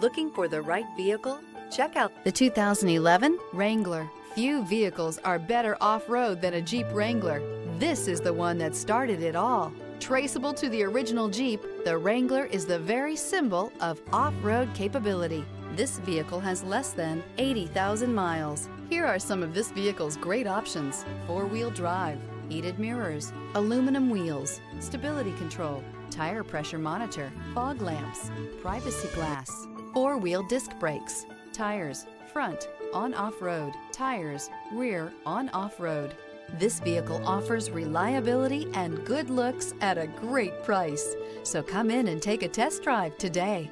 Looking for the right vehicle? Check out The 2011 Wrangler. Few vehicles are better off-road than a Jeep Wrangler. This is the one that started it all. Traceable to the original Jeep, the Wrangler is the very symbol of off-road capability. This vehicle has less than 80,000 miles. Here are some of this vehicle's great options: four-wheel drive, heated mirrors, aluminum wheels, stability control, tire pressure monitor, fog lamps, privacy glass, four-wheel disc brakes, tires, front, on off-road, tires, rear, on off-road. This vehicle offers reliability and good looks at a great price. So come in and take a test drive today.